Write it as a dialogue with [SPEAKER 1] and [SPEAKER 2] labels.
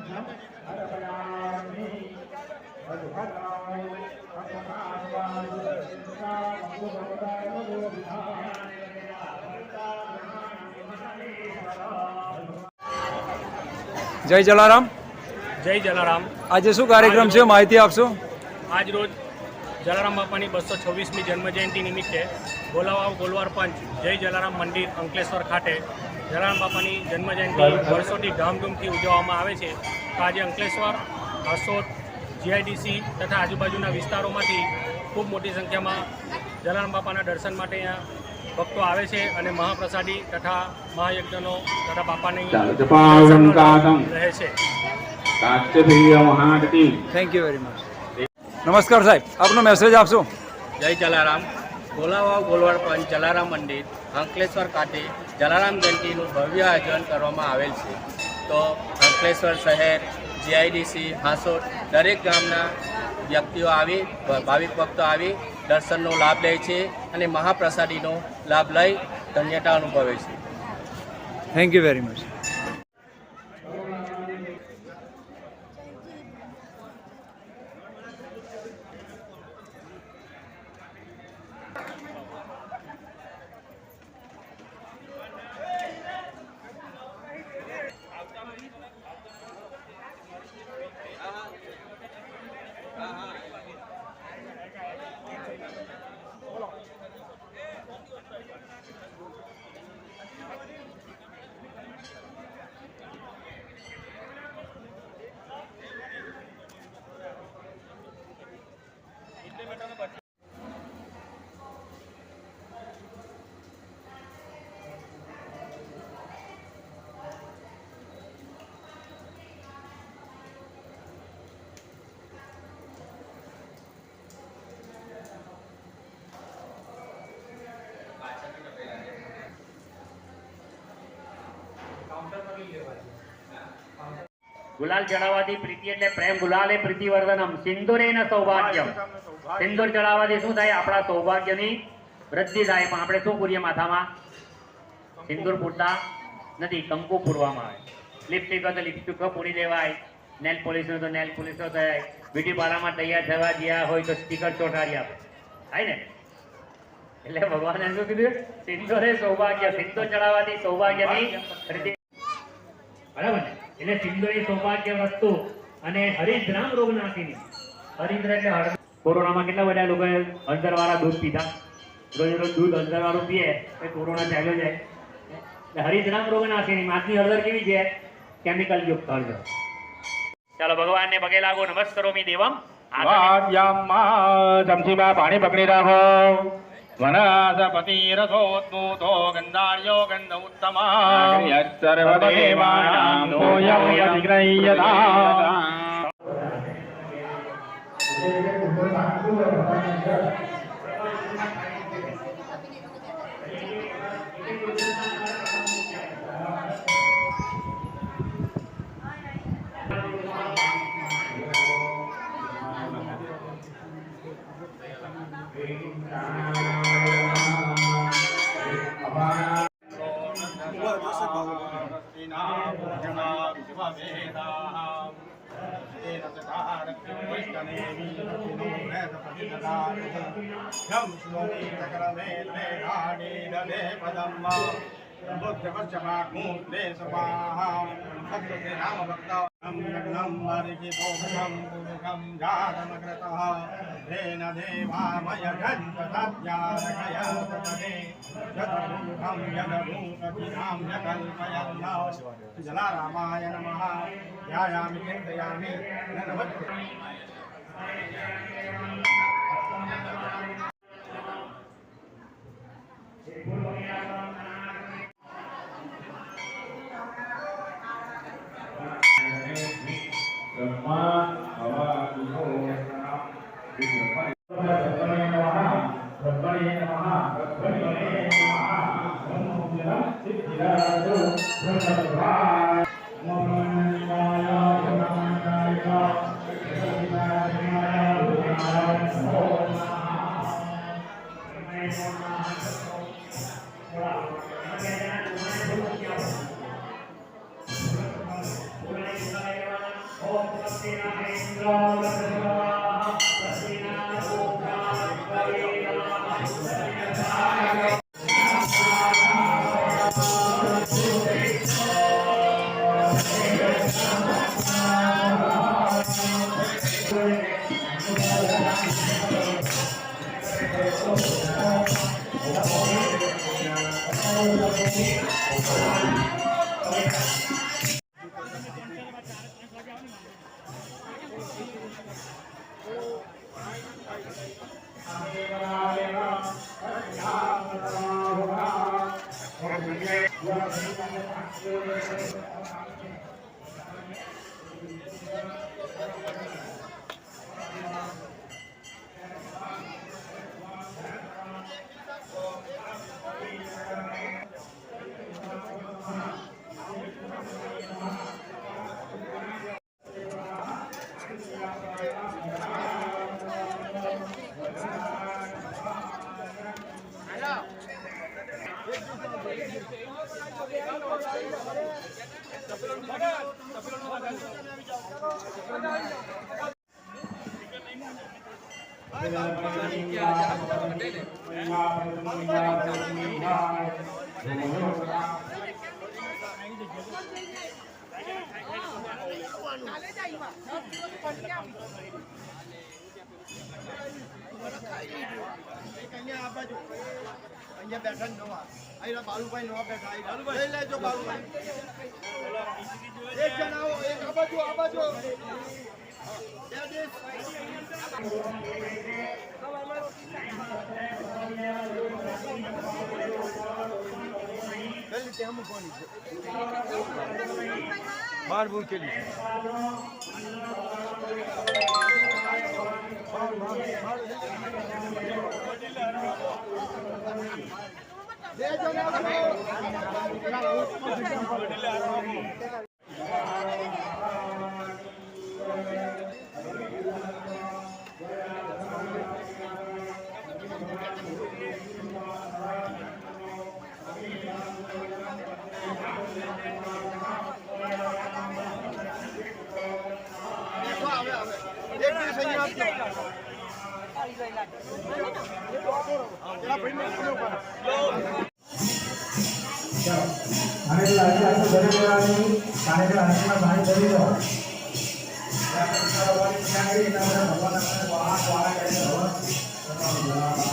[SPEAKER 1] જય જલારામ.
[SPEAKER 2] જય જલારામ.
[SPEAKER 1] આજે શું કાર્યક્રમ છે, માહિતી આપશો?
[SPEAKER 2] આજ રોજ જલારામ બાપાની 226મી જન્મજયંતિ નિમિત્તે બોલાવાવ ગોલવાર પંચ જય જલારામ મંદિર અંકલેશ્વર ખાતે જલારામ બાપાની જન્મજયંતિ વર્ષોથી ધામધૂમથી ઉજવવામાં આવે છે. તો આજે અંકલેશ્વર, હાસોદ, જીઆઈડીસી તથા આજુબાજુના વિસ્તારોમાંથી ખૂબ મોટી સંખ્યામાં જલારામ બાપાના દર્શન માટે અહીંયા ભક્તો આવે છે અને મહાપ્રસાદી તથા મહાયજ્ઞનો તથા બાપાની રહે છે.
[SPEAKER 1] Thank you very much. નમસ્કાર સાહેબ, આપનો મેસેજ આપશો?
[SPEAKER 3] જય જલારામ. બોલાવાવ ગોલવાર પંચ જલારામ મંદિર અંકલેશ્વર ખાતે જલારામ જયંતિનું ભવ્ય આયોજન કરવામાં આવેલ છે. તો અંકલેશ્વર શહેર, જીઆઈડીસી, હાસોદ દરેક ગામના વ્યક્તિઓ આવી, ભાવિક ભક્તો આવી દર્શનનો લાભ લે છે અને મહાપ્રસાદીનો લાભ લઈ ધન્યતા અનુભવે છે.
[SPEAKER 1] Thank you very much.
[SPEAKER 4] ગુલાલ ચડાવવાથી પ્રીતિ એટલે પ્રેમ, ગુલાલે પ્રીતિવર્ધનમ, સિંદુરેન સૌભાગ્યમ. સિંદૂર ચડાવવાથી શું થાય? આપણા સૌભાગ્યની વૃદ્ધિ થાય. પણ આપણે શું પૂરીએ માથામાં? સિંદૂર પૂરતા નથી, કંકુ પૂરવામાં આવે. લિપસ્ટિક હોય તો લિપસ્ટિક પૂરી દેવાય, નેલ પોલિશ હોય તો નેલ પોલિશ થાય, બ્યુટી પાર્લરમાં તૈયાર થવા ગયા હોય તો સ્ટીકર ચોંટાડી આપે, થાય ને? એટલે ભગવાને શું કીધું? સિંદૂરે સૌભાગ્ય. સિંદૂર ચડાવવાથી સૌભાગ્યની વૃદ્ધિ, બરાબર ને? એટલે સિંદૂરી સૌભાગ્ય વસ્તુ અને હરિદ્રામ રોગ નાશીની. હરિદ્ર એટલે હળદર. કોરોનામાં કેટલા બધા લોકોએ હળદર વાળા દૂધ પીધા. રોજ રોજ દૂધ હળદર વાળું પીએ તો કોરોના ચાલ્યો જાય. એટલે હરિદ્રામ રોગ નાશીની. માથની હળદર કેવી છે? કેમિકલ યુક્ત હળદર. ચાલો ભગવાનને પગે લાગો. નમસ્કારોમી દેવમ.
[SPEAKER 5] ચમચીમાં પાણી પકડી રાખો. વનસ્પતિ રસોત્મૂતો ગંધાર્યો ગંધ ઉત્તમા સર્વદેવાનાં તોયં યદિગ્રહ્યતા.
[SPEAKER 6] જલારામાય નમઃ. ધ્યાયામિ ચિંતયામિ અહીંયા બેઠા નવા અહીં બાલુભાઈ નવા બેઠા લઈ લેજો બાલુભાઈ એક જણ આવો એક આ બાજુ બાર બૂર કેલી ભગવાન